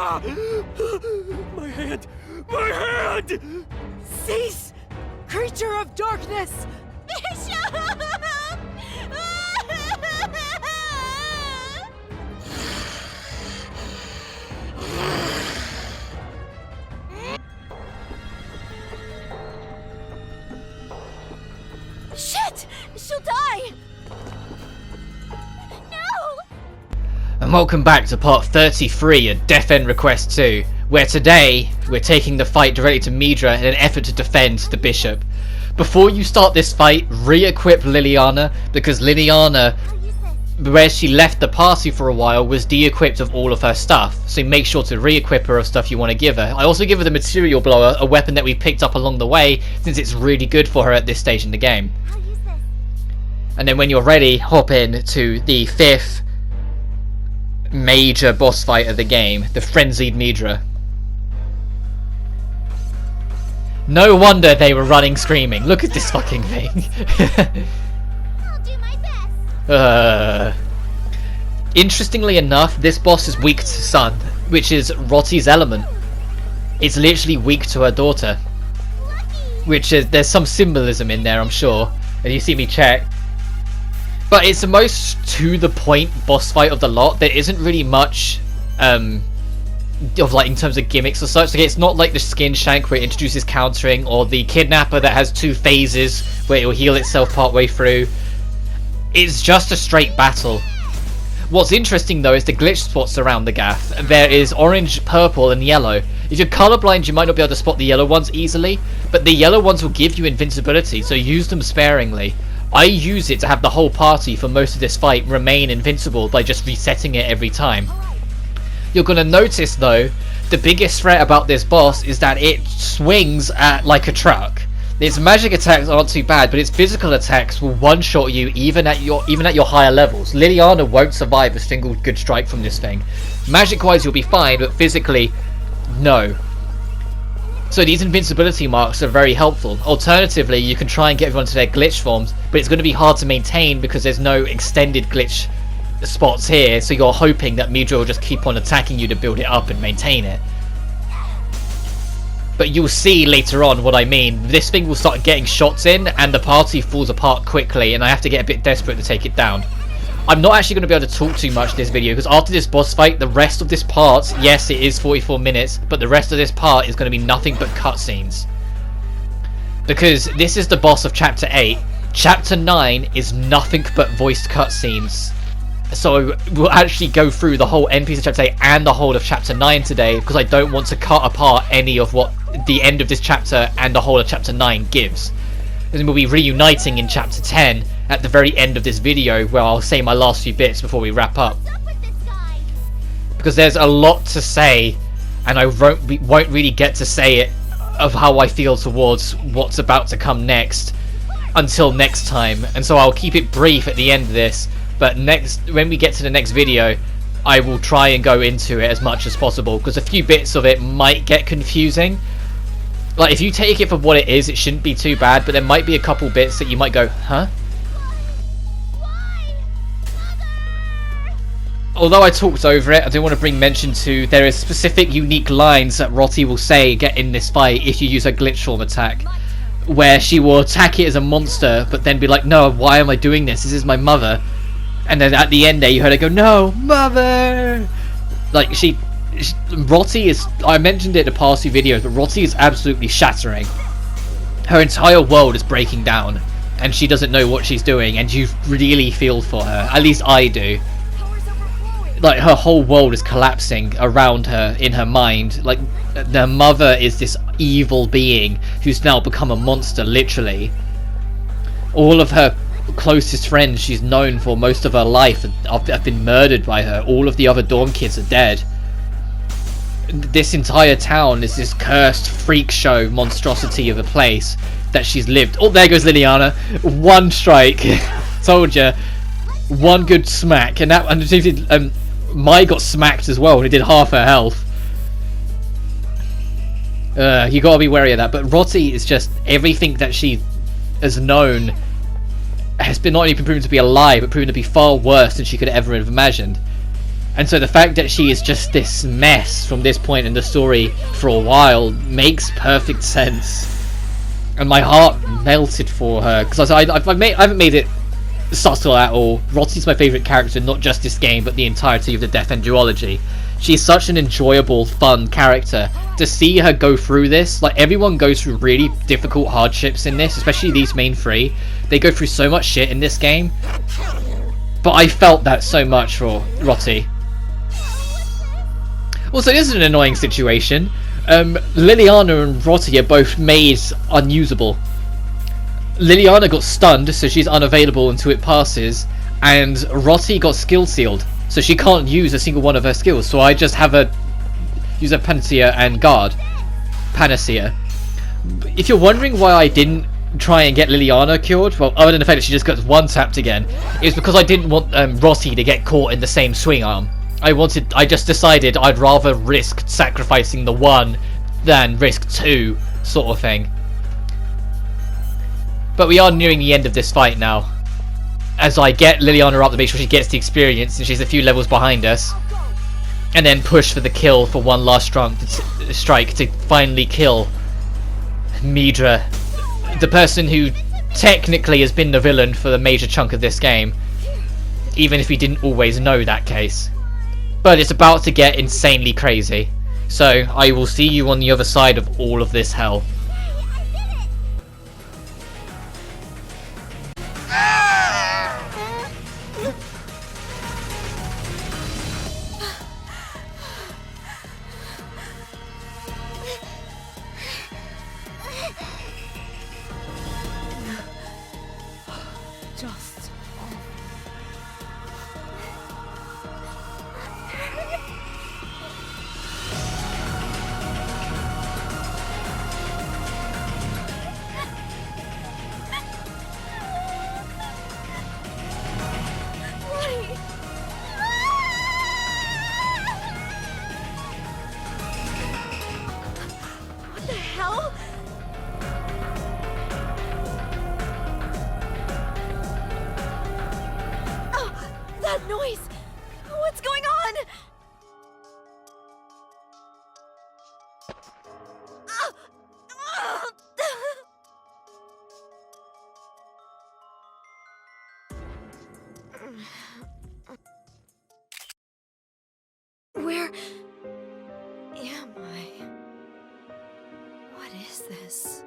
My hand! My hand! Cease, creature of darkness! Bishop! Shit! She'll die! No! And welcome back to part 33 of Death End Request 2, where today we're taking the fight directly to Midra in an effort to defend the Bishop. Before you start this fight, re-equip Liliana, because Liliana, where she left the party for a while, was de-equipped of all of her stuff, so make sure to re-equip her of stuff you want to give her. I also give her the Material Blower, a weapon that we picked up along the way, since it's really good for her at this stage in the game. And then when you're ready, hop in to the 5th major boss fight of the game, the Frenzied Midra. No wonder they were running screaming. Look at this fucking thing. I'll do my best. Interestingly enough, this boss is weak to Sun, which is Rotti's element. It's literally weak to her daughter. Which is, there's some symbolism in there, I'm sure. And you see me check. But it's the most to the point boss fight of the lot. There isn't really much of like in terms of gimmicks or such. Like, it's not like the Skin Shank where it introduces countering, or the Kidnapper that has 2 phases where it will heal itself partway through. It's just a straight battle. What's interesting though is the glitch spots around the gaff. There is orange, purple and yellow. If you're colorblind, you might not be able to spot the yellow ones easily, but the yellow ones will give you invincibility, so use them sparingly. I use it to have the whole party for most of this fight remain invincible by just resetting it every time. You're going to notice though, the biggest threat about this boss is that it swings at like a truck. Its magic attacks aren't too bad, but its physical attacks will one-shot you even at your higher levels. Liliana won't survive a single good strike from this thing. Magic-wise you'll be fine, but physically, no. So these invincibility marks are very helpful. Alternatively, you can try and get everyone to their glitch forms, but it's going to be hard to maintain because there's no extended glitch spots here, so you're hoping that Midra will just keep on attacking you to build it up and maintain it. But you'll see later on what I mean. This thing will start getting shots in and the party falls apart quickly, and I have to get a bit desperate to take it down. I'm not actually going to be able to talk too much in this video, because after this boss fight, the rest of this part, yes it is 44 minutes, but the rest of this part is going to be nothing but cutscenes. Because this is the boss of Chapter 8. Chapter 9 is nothing but voiced cutscenes. So we'll actually go through the whole end piece of Chapter 8 and the whole of Chapter 9 today, because I don't want to cut apart any of what the end of this chapter and the whole of Chapter 9 gives. And we'll be reuniting in Chapter 10 at the very end of this video, where I'll say my last few bits before we wrap up. Because there's a lot to say, and I won't really get to say it of how I feel towards what's about to come next until next time, and so I'll keep it brief at the end of this. But when we get to the next video, I will try and go into it as much as possible, because a few bits of it might get confusing. Like, if you take it for what it is, it shouldn't be too bad, but there might be a couple bits that you might go, huh? Although I talked over it, I do want to bring mention to, there is specific unique lines that Rotti will say get in this fight if you use a glitch form attack, where she will attack it as a monster, but then be like, no, why am I doing this? This is my mother. And then at the end there, you heard her go, no, mother! Like, Rotti is, I mentioned it in the past few videos, but Rotti is absolutely shattering. Her entire world is breaking down, and she doesn't know what she's doing, and you really feel for her. At least I do. Like, her whole world is collapsing around her in her mind. Like, their mother is this evil being who's now become a monster, literally. All of her closest friends she's known for most of her life have been murdered by her. All of the other dorm kids are dead. This entire town is this cursed freak show monstrosity of a place that she's lived. Oh, there goes Liliana. One strike. Told ya. One good smack, and that Mai got smacked as well, and it did half her health. You gotta be wary of that. But Rotti is just, everything that she has known has been not only proven to be a lie, but proven to be far worse than she could ever have imagined. And so the fact that she is just this mess from this point in the story for a while makes perfect sense. And my heart melted for her, because I haven't made it subtle at all. Rottie's my favourite character, not just this game, but the entirety of the Death End duology. She's such an enjoyable, fun character. To see her go through this, like, everyone goes through really difficult hardships in this, especially these main three. They go through so much shit in this game. But I felt that so much for Rottie. Also, this is an annoying situation. Liliana and Rottie are both made unusable. Liliana got stunned, so she's unavailable until it passes, and Rottie got skill sealed, so she can't use a single one of her skills. So I just have her use a Panacea and Guard. Panacea. If you're wondering why I didn't try and get Liliana cured, well, other than the fact that she just got one-tapped again, it's because I didn't want Rottie to get caught in the same swing arm. I just decided I'd rather risk sacrificing the one than risk two, sort of thing. But we are nearing the end of this fight now, as I get Liliana up to make sure she gets the experience, and she's a few levels behind us, and then push for the kill for one last strike to finally kill Midra, the person who technically has been the villain for the major chunk of this game, even if we didn't always know that case. But it's about to get insanely crazy, so I will see you on the other side of all of this hell. That noise! What's going on? Where am I? What is this?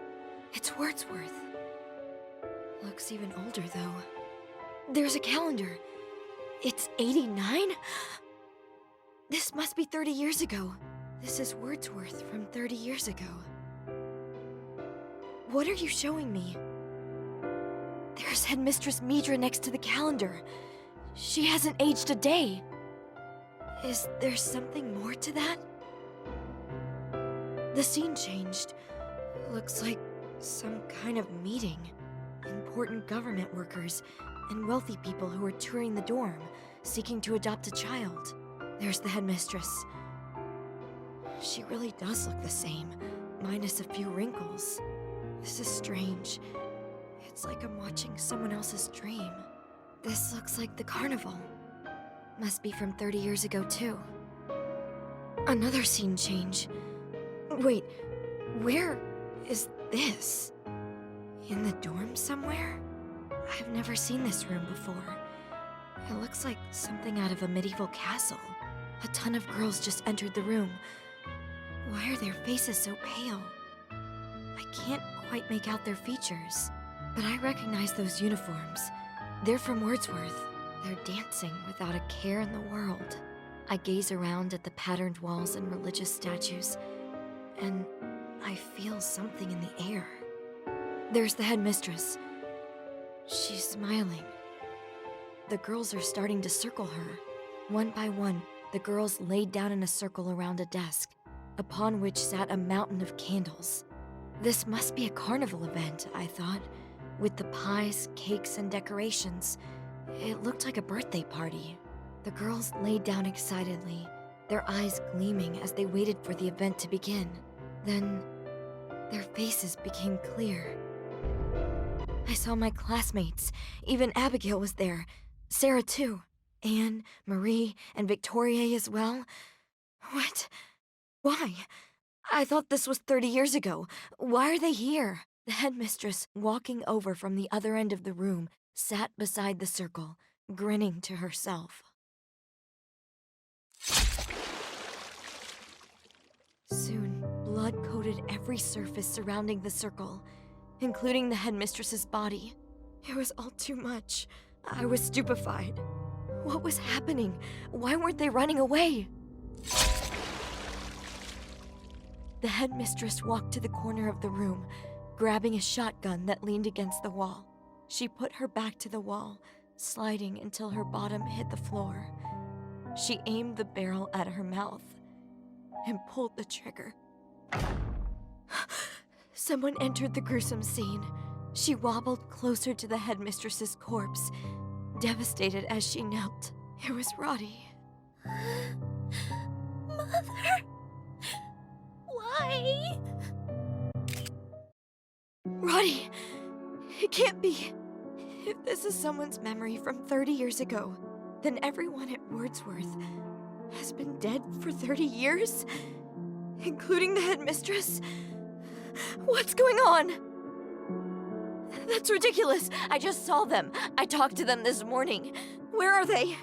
It's Wordsworth. Looks even older, though. There's a calendar. It's 89? This must be 30 years ago. This is Wordsworth from 30 years ago. What are you showing me? There's Headmistress Midra next to the calendar. She hasn't aged a day. Is there something more to that? The scene changed. Looks like some kind of meeting. Important government workers and wealthy people who are touring the dorm, seeking to adopt a child. There's the headmistress. She really does look the same, minus a few wrinkles. This is strange. It's like I'm watching someone else's dream. This looks like the carnival. Must be from 30 years ago, too. Another scene change. Wait, where is this? In the dorm somewhere? I've never seen this room before. It looks like something out of a medieval castle. A ton of girls just entered the room. Why are their faces so pale? I can't quite make out their features, but I recognize those uniforms. They're from Wordsworth. They're dancing without a care in the world. I gaze around at the patterned walls and religious statues, and I feel something in the air. There's the headmistress. She's smiling. The girls are starting to circle her. One by one, the girls laid down in a circle around a desk, upon which sat a mountain of candles. This must be a carnival event, I thought, with the pies, cakes, and decorations. It looked like a birthday party. The girls laid down excitedly, their eyes gleaming as they waited for the event to begin. Then, their faces became clear. I saw my classmates. Even Abigail was there. Sarah, too. Anne, Marie, and Victoria as well? What? Why? I thought this was 30 years ago. Why are they here? The headmistress, walking over from the other end of the room, sat beside the circle, grinning to herself. Soon, blood coated every surface surrounding the circle, including the headmistress's body. It was all too much. I was stupefied. What was happening? Why weren't they running away? The headmistress walked to the corner of the room, grabbing a shotgun that leaned against the wall. She put her back to the wall, sliding until her bottom hit the floor. She aimed the barrel at her mouth and pulled the trigger. Someone entered the gruesome scene. She wobbled closer to the headmistress's corpse, devastated as she knelt. It was Roddy. Mother! Why? Roddy! It can't be. If this is someone's memory from 30 years ago, then everyone at Wordsworth has been dead for 30 years? Including the headmistress? What's going on? That's ridiculous. I just saw them. I talked to them this morning. Where are they?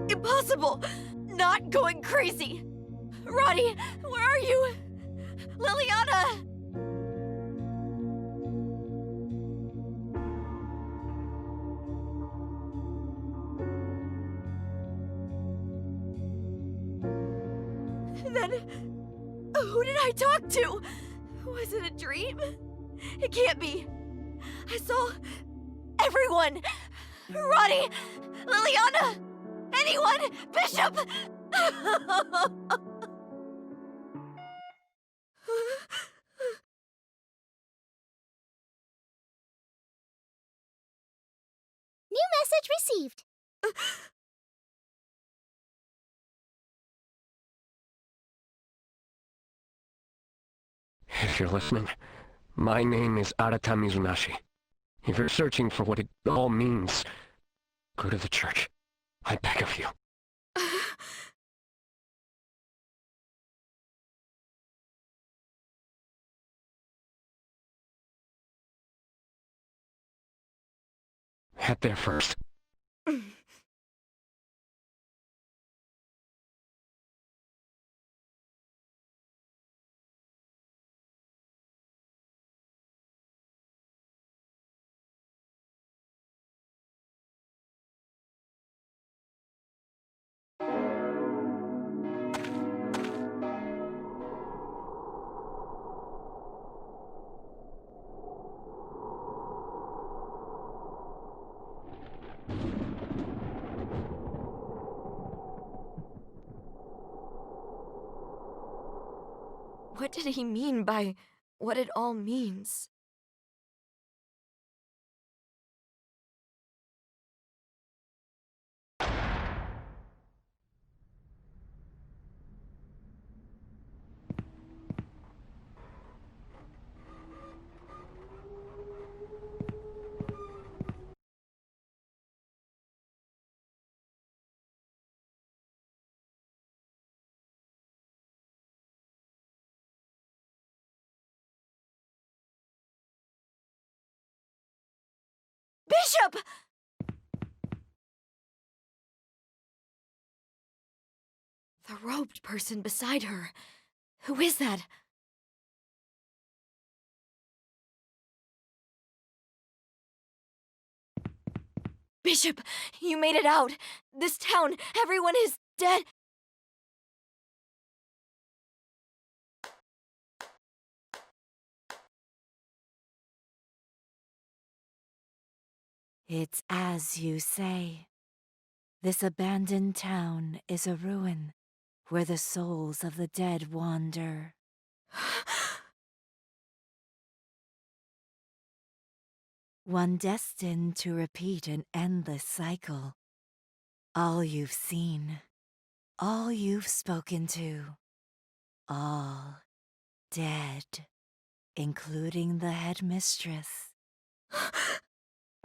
Impossible! Not going crazy! Roddy, where are you? Liliana! Then, who did I talk to? Was it a dream? It can't be. I saw everyone! Roddy! Liliana! Anyone! Bishop! New message received. If you're listening, my name is Arata Mizunashi. If you're searching for what it all means, go to the church. I beg of you. Head there first. What did he mean by what it all means? Bishop! The robed person beside her. Who is that? Bishop, you made it out. This town, everyone is dead. It's as you say. This abandoned town is a ruin where the souls of the dead wander. One destined to repeat an endless cycle All you've seen, all you've spoken to, all dead, including the headmistress.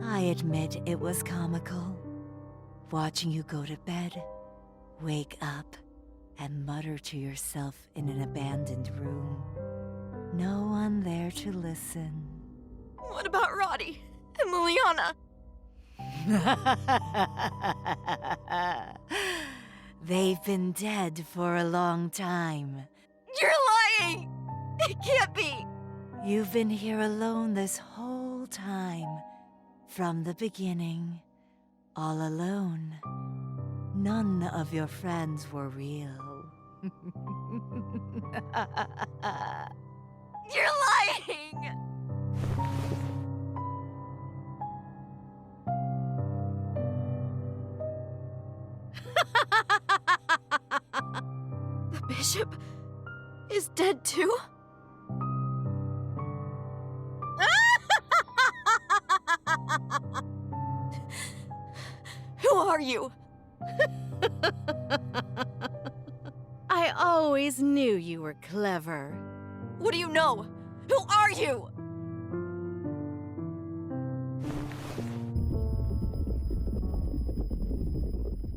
I admit it was comical, watching you go to bed, wake up, and mutter to yourself in an abandoned room. No one there to listen. What about Roddy and Liliana? They've been dead for a long time. You're lying! It can't be! You've been here alone this whole time. From the beginning. All alone. None of your friends were real. You're lying! The bishop is dead too? Who are you? I always knew you were clever. What do you know? Who are you?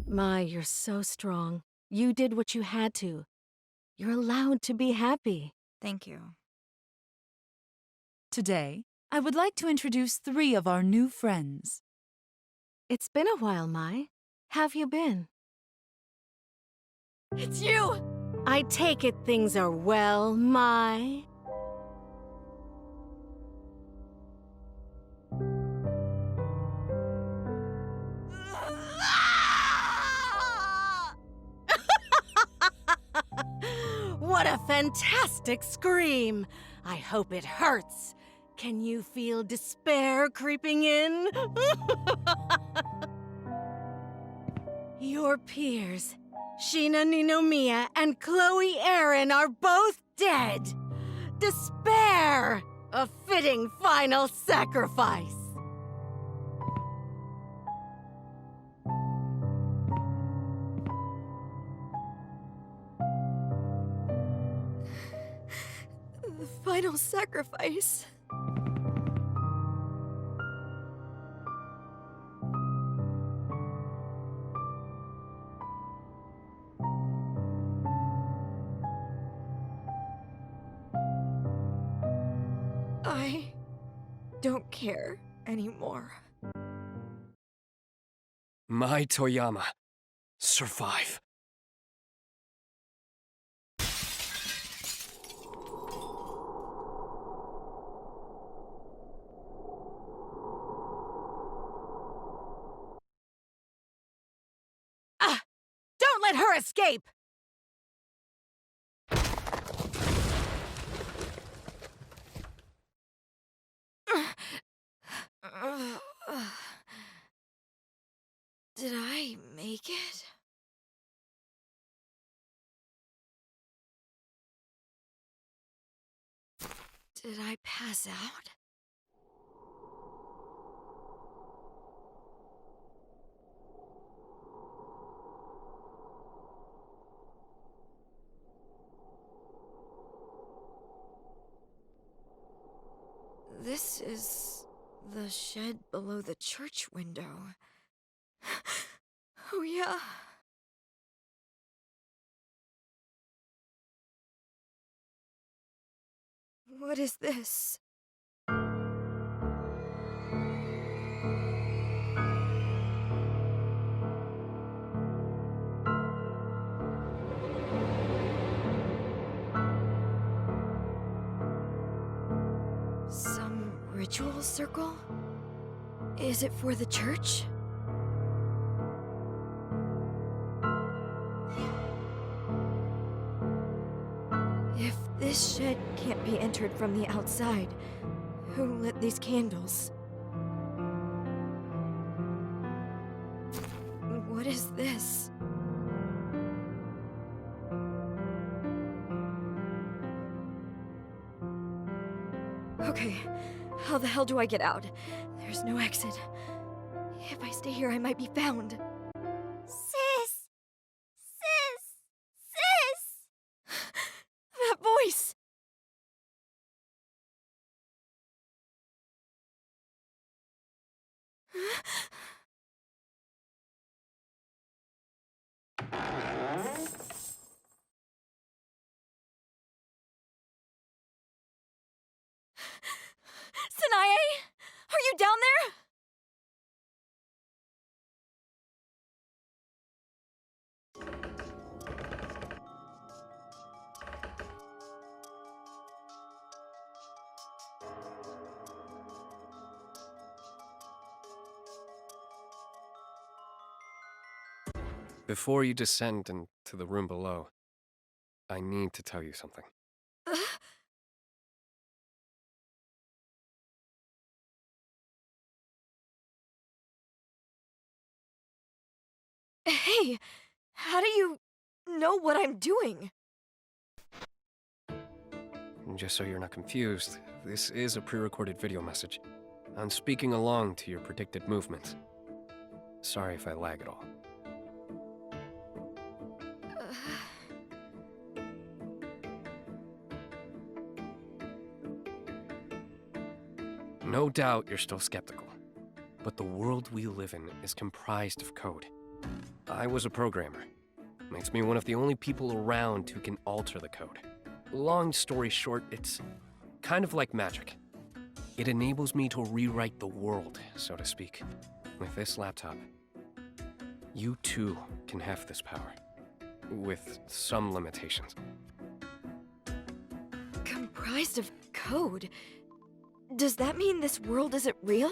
My, you're so strong. You did what you had to. You're allowed to be happy. Thank you. Today, I would like to introduce 3 of our new friends. It's been a while, Mai. Have you been? It's you! I take it things are well, Mai. What a fantastic scream! I hope it hurts. Can you feel despair creeping in? Your peers, Sheena Ninomiya and Chloe Aaron, are both dead. Despair! A fitting final sacrifice. The final sacrifice. I don't care anymore. My Toyama. Survive. Don't let her escape! Did I make it? Did I pass out? This is the shed below the church window. Oh, yeah. What is this? Some ritual circle? Is it for the church? If this shed can't be entered from the outside, who lit these candles? What is this? Okay, how the hell do I get out? There's no exit. If I stay here, I might be found. you down there? Before you descend into the room below, I need to tell you something. Hey, how do you know what I'm doing? And just so you're not confused, this is a pre-recorded video message. I'm speaking along to your predicted movements. Sorry if I lag at all. No doubt you're still skeptical, but the world we live in is comprised of code. I was a programmer. Makes me one of the only people around who can alter the code. Long story short, it's kind of like magic. It enables me to rewrite the world, so to speak. With this laptop, you too can have this power, with some limitations. Comprised of code? Does that mean this world isn't real?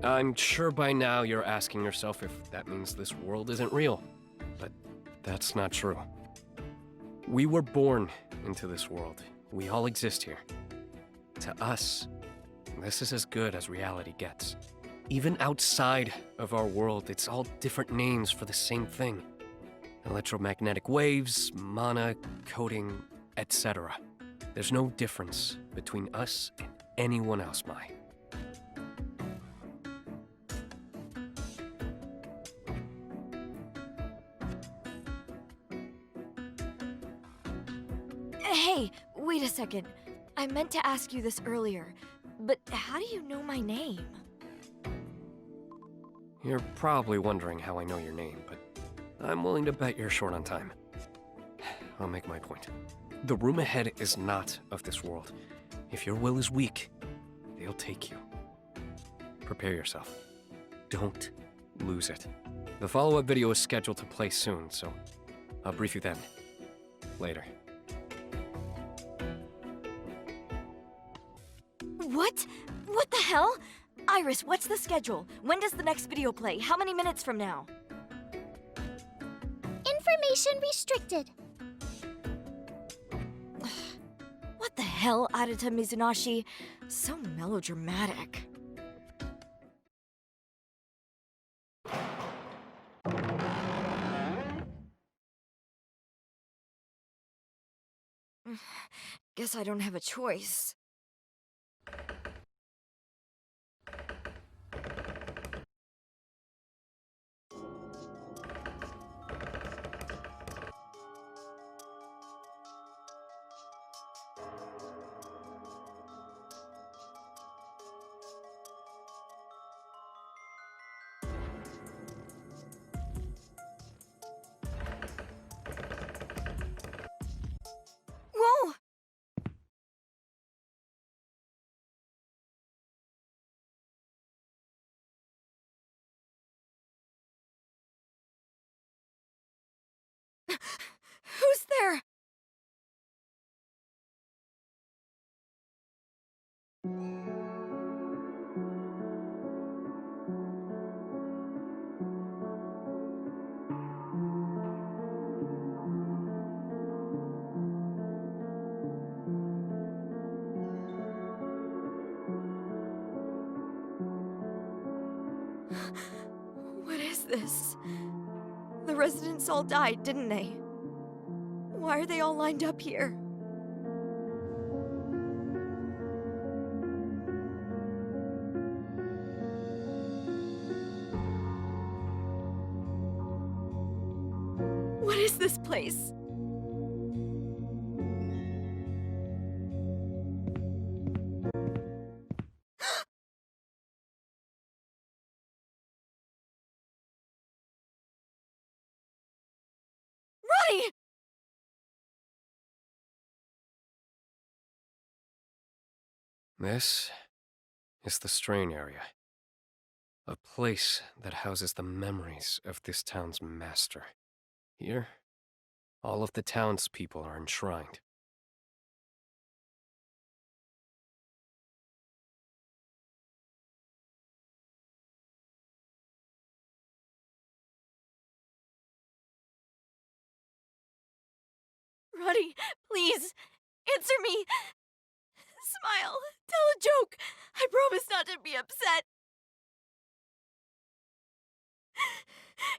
I'm sure by now you're asking yourself if that means this world isn't real, but that's not true. We were born into this world. We all exist here. To us, this is as good as reality gets. Even outside of our world, it's all different names for the same thing. Electromagnetic waves, mana, coding, etc. There's no difference between us and anyone else, Mai. Hey, wait a second. I meant to ask you this earlier, but how do you know my name? You're probably wondering how I know your name, but I'm willing to bet you're short on time. I'll make my point. The room ahead is not of this world. If your will is weak, they'll take you. Prepare yourself. Don't lose it. The follow-up video is scheduled to play soon, so I'll brief you then. Later. What? What the hell? Iris, what's the schedule? When does the next video play? How many minutes from now? Information restricted. What the hell, Arata Mizunashi? So melodramatic. Guess I don't have a choice. Whoa! Who's there? What is this? The residents all died, didn't they? Why are they all lined up here? What is this place? Ronnie! This is the Strain area. A place that houses the memories of this town's master. Here, all of the townspeople are enshrined. Roddy, please, answer me. Smile. Tell a joke. I promise not to be upset.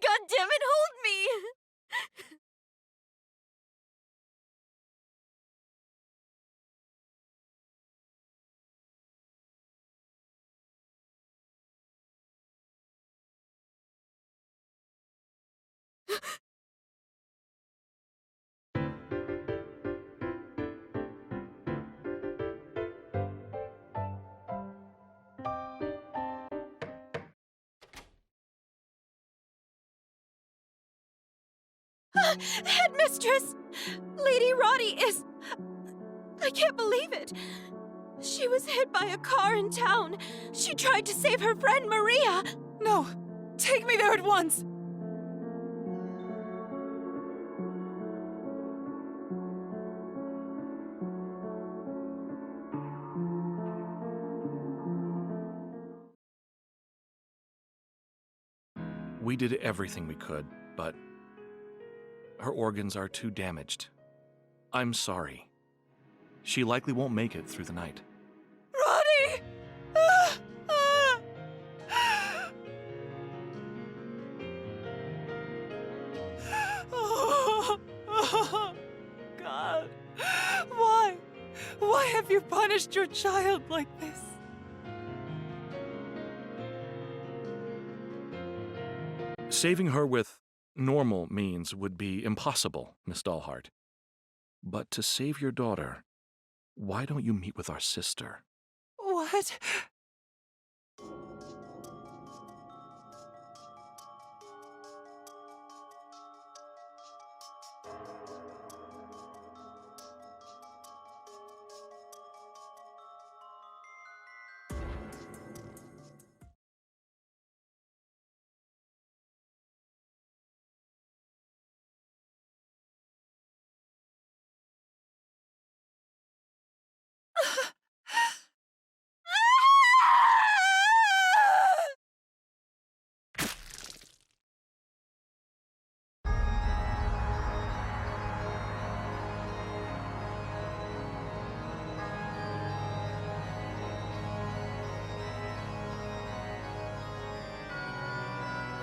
God damn it, hold me! Headmistress! Lady Roddy is... I can't believe it. She was hit by a car in town. She tried to save her friend Maria. No! Take me there at once! We did everything we could, but her organs are too damaged. I'm sorry. She likely won't make it through the night. Roddy! Oh, God. Why? Why have you punished your child like this? Saving her with normal means would be impossible, Miss Dahlhart. But to save your daughter, why don't you meet with our sister? What?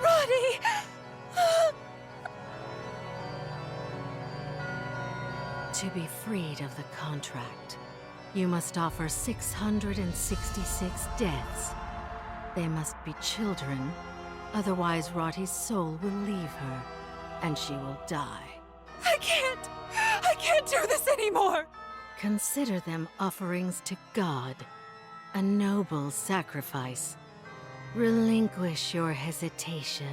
Roddy! To be freed of the contract, you must offer 666 deaths. They must be children, otherwise Roddy's soul will leave her, and she will die. I can't do this anymore! Consider them offerings to God, a noble sacrifice. Relinquish your hesitation.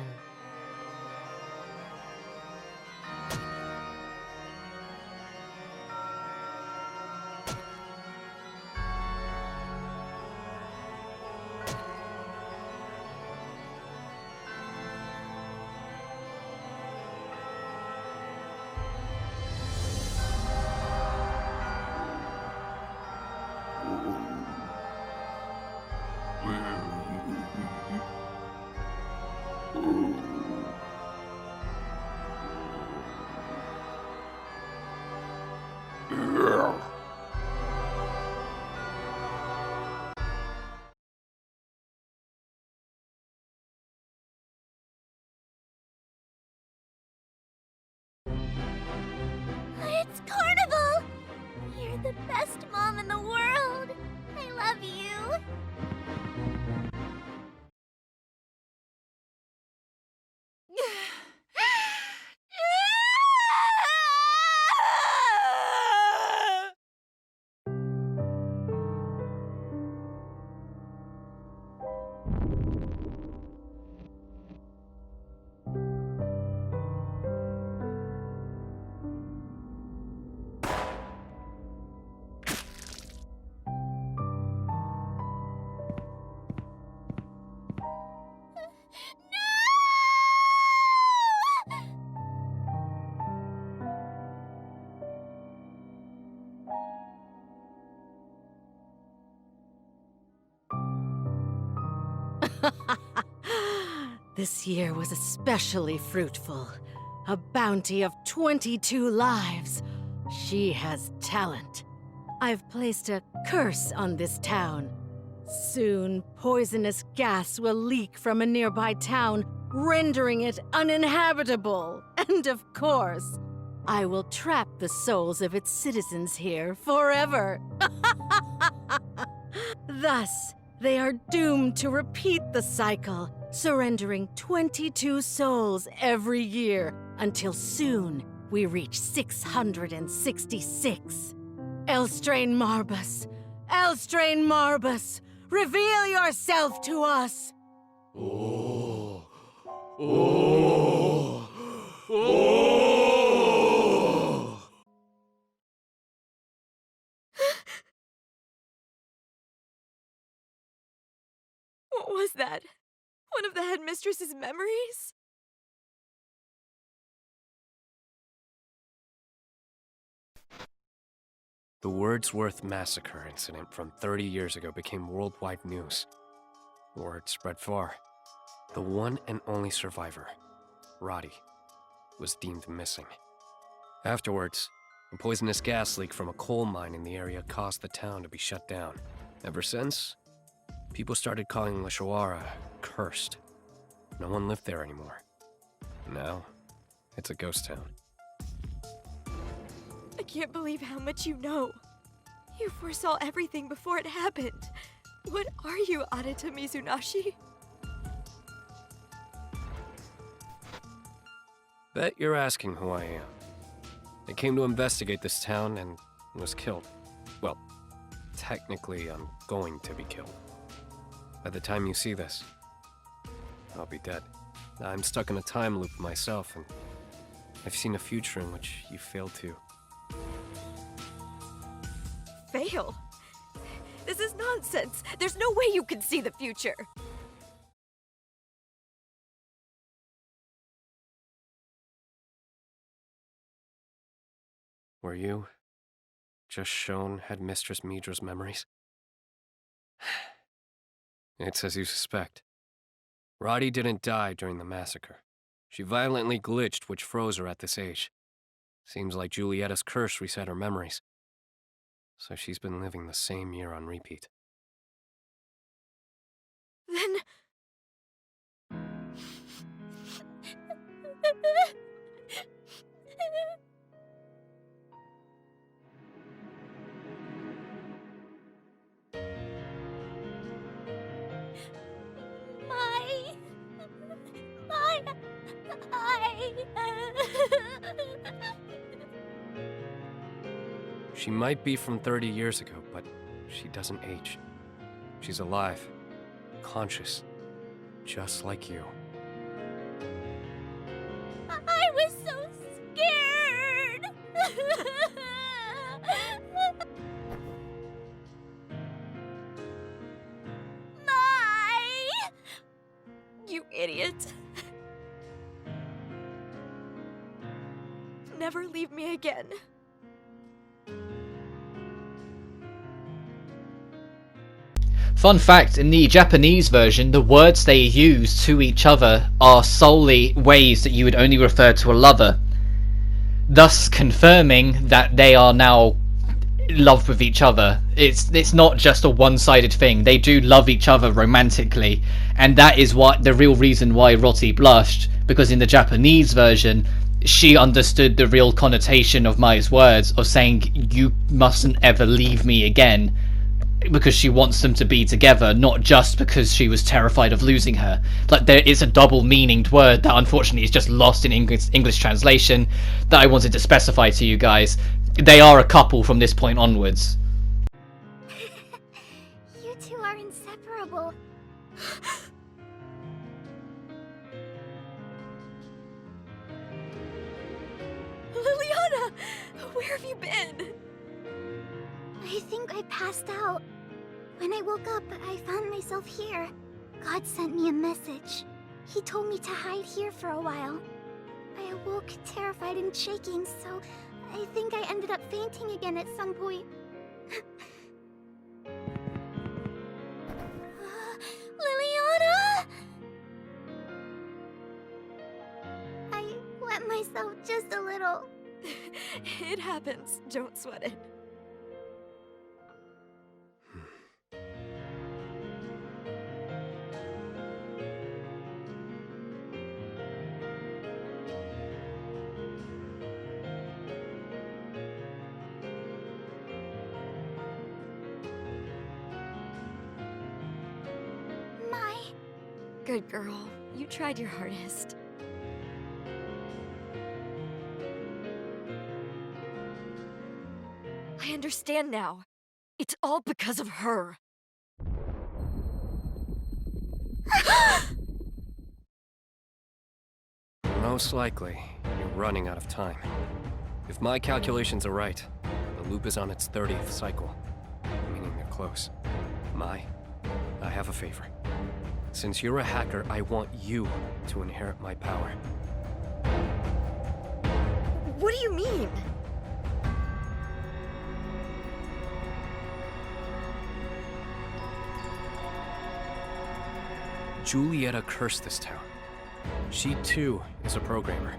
It's Carnival! You're the best mom in the world! I love you! This year was especially fruitful. A bounty of 22 lives. She has talent. I've placed a curse on this town. Soon, poisonous gas will leak from a nearby town, rendering it uninhabitable. And of course, I will trap the souls of its citizens here forever. Thus, they are doomed to repeat the cycle, surrendering 22 souls every year, until soon we reach 666. Elstrain Marbus! Elstrain Marbus! Reveal yourself to us! Oh. Oh. Oh. What was that? One of the headmistress's memories? The Wordsworth Massacre incident from 30 years ago became worldwide news. Word spread far. The one and only survivor, Roddy, was deemed missing. Afterwards, a poisonous gas leak from a coal mine in the area caused the town to be shut down. Ever since, people started calling Lashawara cursed. No one lived there anymore. Now, it's a ghost town. I can't believe how much you know. You foresaw everything before it happened. What are you, Arata Mizunashi? Bet you're asking who I am. I came to investigate this town and was killed. Well, technically, I'm going to be killed. By the time you see this, I'll be dead. I'm stuck in a time loop myself, and I've seen a future in which you failed to. Fail? This is nonsense. There's no way you can see the future. Were you just shown Headmistress Midra's memories? It's as you suspect. Roddy didn't die during the massacre. She violently glitched, which froze her at this age. Seems like Julietta's curse reset her memories. So she's been living the same year on repeat. Then... She might be from 30 years ago, but she doesn't age. She's alive, conscious, just like you. I was so scared! You idiot. Never leave me again. Fun fact, in the Japanese version, the words they use to each other are solely ways that you would only refer to a lover, thus confirming that they are now in love with each other. It's not just a one-sided thing. They do love each other romantically, and that is what the real reason why Roti blushed, because in the Japanese version, she understood the real connotation of Mai's words of saying, "You mustn't ever leave me again," because she wants them to be together, not just because she was terrified of losing her. Like, there is a double-meaninged word that unfortunately is just lost in English translation that I wanted to specify to you guys. They are a couple from this point onwards. You two are inseparable. Liliana! Where have you been? I think I passed out. When I woke up, I found myself here. God sent me a message. He told me to hide here for a while. I awoke terrified and shaking, so I think I ended up fainting again at some point. Liliana! nonsense. Don't sweat it. My... Good girl. You tried your hardest. I understand now. It's all because of her. Most likely, you're running out of time. If my calculations are right, the loop is on its 30th cycle, meaning they're close. I have a favor. Since you're a hacker, I want you to inherit my power. What do you mean? Julieta cursed this town. She too is a programmer.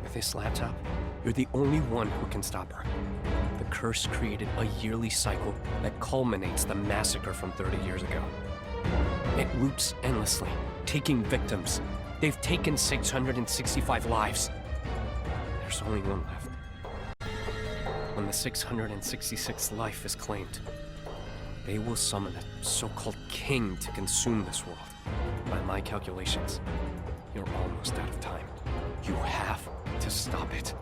With this laptop, you're the only one who can stop her. The curse created a yearly cycle that culminates the massacre from 30 years ago. It loops endlessly, taking victims. They've taken 665 lives. There's only one left. When the 666th life is claimed, they will summon a so-called king to consume this world. By my calculations, you're almost out of time. You have to stop it,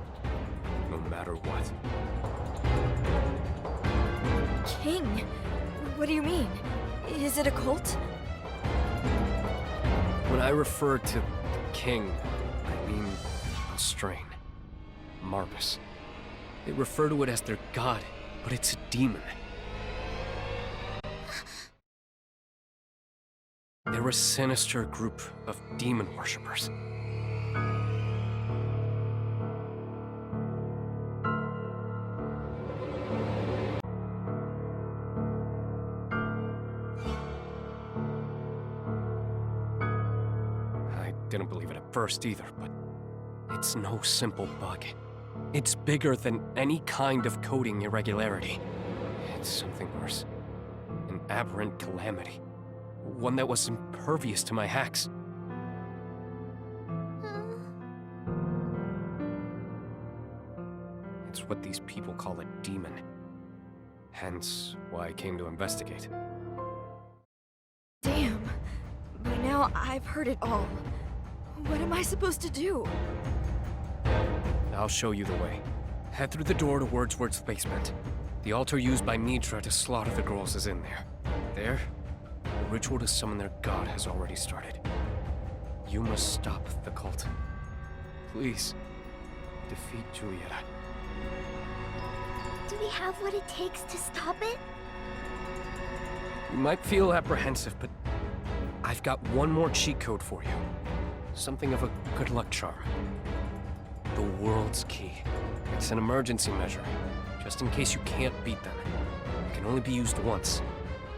no matter what. King? What do you mean? Is it a cult? When I refer to the king, I mean a strain. Marbus. They refer to it as their god, but it's a demon. They're a sinister group of demon worshippers. I didn't believe it at first either, but it's no simple bug. It's bigger than any kind of coding irregularity. It's something worse. An aberrant calamity. One that was impervious to my hacks. It's what these people call a demon. Hence, why I came to investigate. Damn. By now, I've heard it all. What am I supposed to do? I'll show you the way. Head through the door to Wordsworth's basement. The altar used by Midra to slaughter the girls is in there. There, the ritual to summon their god has already started. You must stop the cult. Please, defeat Julieta. Do we have what it takes to stop it? You might feel apprehensive, but I've got one more cheat code for you. Something of a good luck charm. The world's key. It's an emergency measure, just in case you can't beat them. It can only be used once,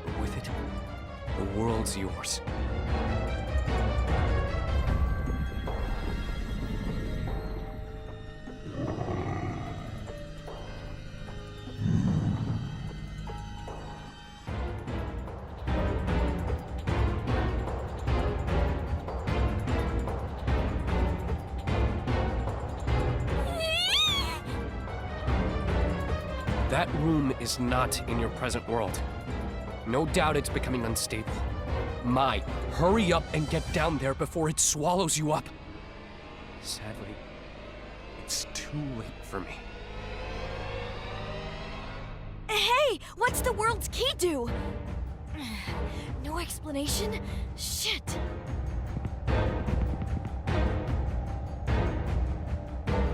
but with it, the world's yours. That room is not in your present world. No doubt it's becoming unstable. Hurry up and get down there before it swallows you up. Sadly, it's too late for me. Hey! What's the world's key do? No explanation? Shit.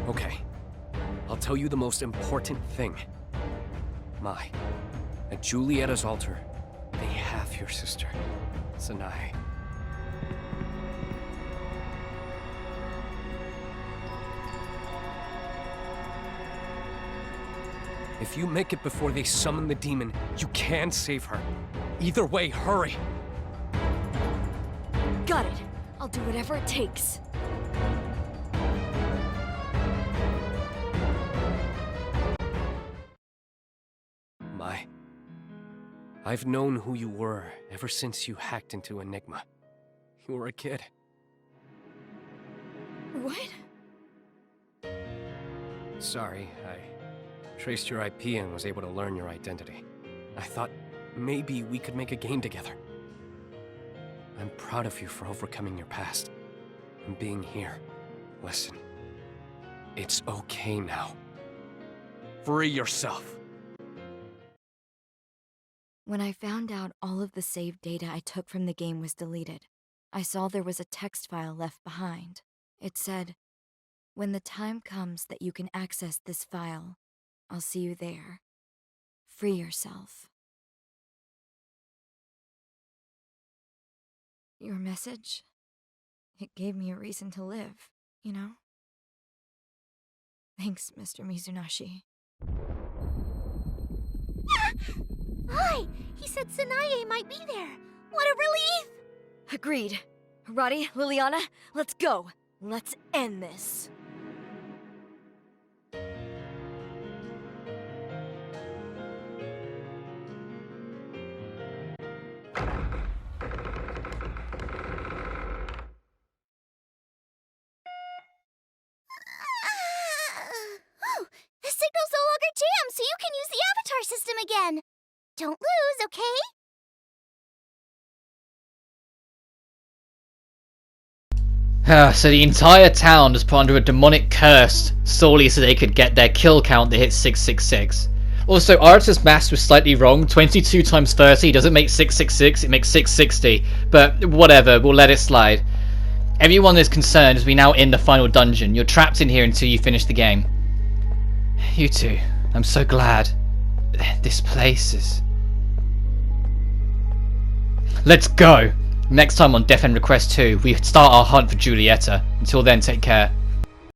Okay, I'll tell you the most important thing. At Julieta's altar, they have your sister, Sanai. If you make it before they summon the demon, you can save her. Either way, hurry! Got it. I'll do whatever it takes. I've known who you were ever since you hacked into Enigma. You were a kid. What? Sorry, I traced your IP and was able to learn your identity. I thought maybe we could make a game together. I'm proud of you for overcoming your past and being here. Listen, it's okay now. Free yourself. When I found out all of the saved data I took from the game was deleted, I saw there was a text file left behind. It said, "When the time comes that you can access this file, I'll see you there. Free yourself." Your message? It gave me a reason to live, you know? Thanks, Mr. Mizunashi. Hi! He said Sanae might be there. What a relief! Agreed. Roddy, Liliana, let's go. Let's end this. Oh, the signal's no longer jammed, so you can use the avatar system again. Don't lose, okay? So the entire town was put under a demonic curse solely so they could get their kill count to hit 666. Also, Arata's maths was slightly wrong. 22 times 30 doesn't make 666, it makes 660. But whatever, we'll let it slide. Everyone is concerned as we now in the final dungeon. You're trapped in here until you finish the game. You two, I'm so glad. This place is... Let's go! Next time on Death End Request 2, we start our hunt for Julieta. Until then, take care.